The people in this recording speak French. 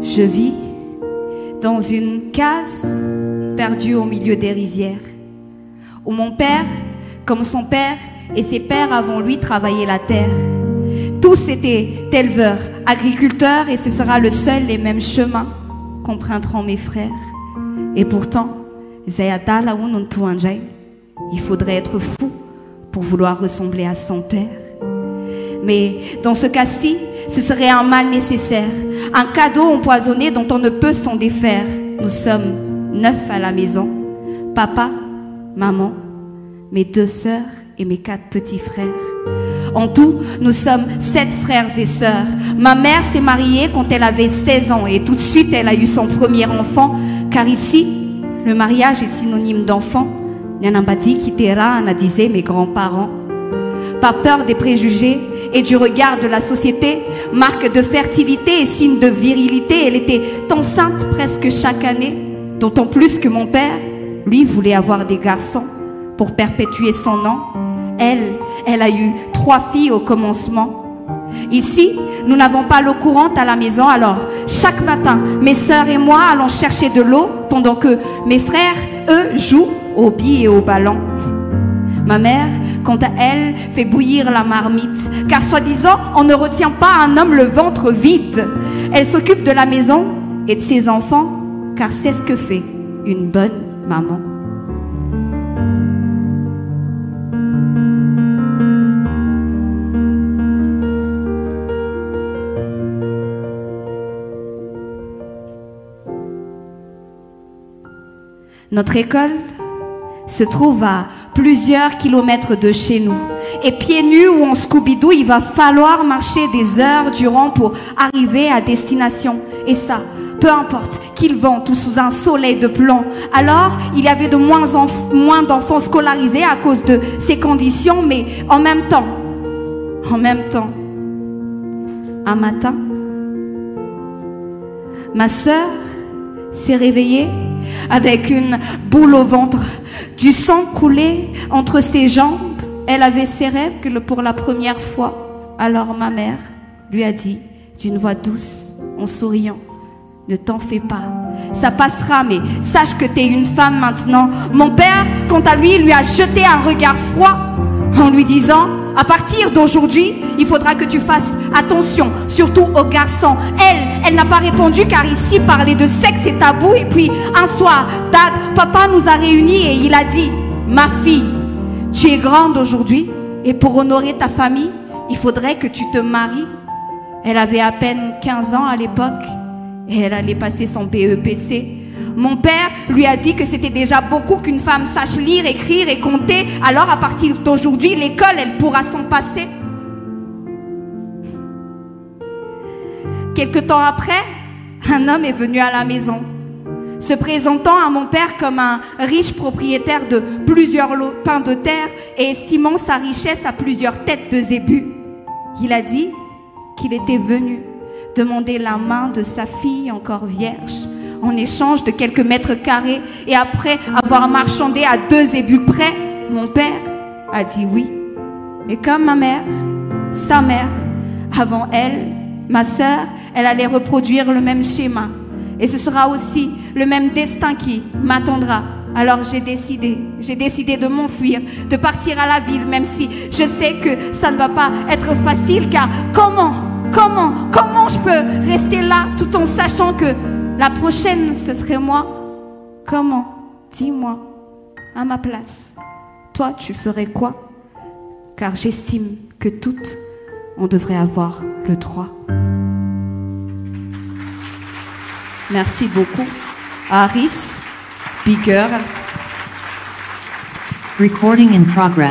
Je vis dans une case perdue au milieu des rizières, où mon père, comme son père et ses pères avant lui, travaillaient la terre. Tous étaient éleveurs, agriculteurs, et ce sera le seul et même chemin qu'emprunteront mes frères. Et pourtant, il faudrait être fou pour vouloir ressembler à son père. Mais dans ce cas-ci, ce serait un mal nécessaire, un cadeau empoisonné dont on ne peut s'en défaire. Nous sommes 9 à la maison, papa, maman, mes 2 sœurs et mes 4 petits frères. En tout, nous sommes 7 frères et sœurs. Ma mère s'est mariée quand elle avait 16 ans et tout de suite elle a eu son premier enfant, car ici, le mariage est synonyme d'enfant. Nyanambadi Kitera, en disaient mes grands-parents. Par peur des préjugés et du regard de la société, marque de fertilité et signe de virilité, elle était enceinte presque chaque année, d'autant plus que mon père, lui, voulait avoir des garçons pour perpétuer son nom. Elle a eu 3 filles au commencement. Ici, nous n'avons pas l'eau courante à la maison, alors chaque matin, mes sœurs et moi allons chercher de l'eau pendant que mes frères, eux, jouent aux billes et au ballon. Ma mère, quant à elle, fait bouillir la marmite, car soi-disant, on ne retient pas un homme le ventre vide. Elle s'occupe de la maison et de ses enfants, car c'est ce que fait une bonne maman. Notre école se trouve à plusieurs kilomètres de chez nous. Et pieds nus ou en Scooby-Doo, il va falloir marcher des heures durant pour arriver à destination. Et ça, peu importe qu'il vente ou sous un soleil de plomb. Alors, il y avait de moins d'enfants scolarisés à cause de ces conditions, mais en même temps, un matin, ma sœur s'est réveillée avec une boule au ventre, du sang coulait entre ses jambes. Elle avait ses règles pour la première fois. Alors ma mère lui a dit d'une voix douce, en souriant, « Ne t'en fais pas, ça passera, mais sache que tu es une femme maintenant. » Mon père, quant à lui, lui a jeté un regard froid en lui disant, « À partir d'aujourd'hui, il faudra que tu fasses attention, surtout aux garçons. » Elle n'a pas répondu car ici, parler de sexe est tabou. Et puis, un soir, papa nous a réunis et il a dit, « Ma fille, tu es grande aujourd'hui et pour honorer ta famille, il faudrait que tu te maries. » Elle avait à peine 15 ans à l'époque et elle allait passer son BEPC. Mon père lui a dit que c'était déjà beaucoup qu'une femme sache lire, écrire et compter. Alors à partir d'aujourd'hui, l'école, elle pourra s'en passer. Quelque temps après, un homme est venu à la maison, se présentant à mon père comme un riche propriétaire de plusieurs lopins de terre et estimant sa richesse à plusieurs têtes de zébus. Il a dit qu'il était venu demander la main de sa fille encore vierge en échange de quelques mètres carrés, et après avoir marchandé à 2 zébus près, mon père a dit oui. Et comme ma mère, sa mère, avant elle, ma sœur, elle allait reproduire le même schéma. Et ce sera aussi le même destin qui m'attendra. Alors j'ai décidé de m'enfuir, de partir à la ville, même si je sais que ça ne va pas être facile, car comment je peux rester là tout en sachant que la prochaine, ce serait moi? Comment? Dis-moi, à ma place, toi, tu ferais quoi? Car j'estime que toutes, on devrait avoir le droit. Merci beaucoup. Aris, Big Girl. Recording in progress.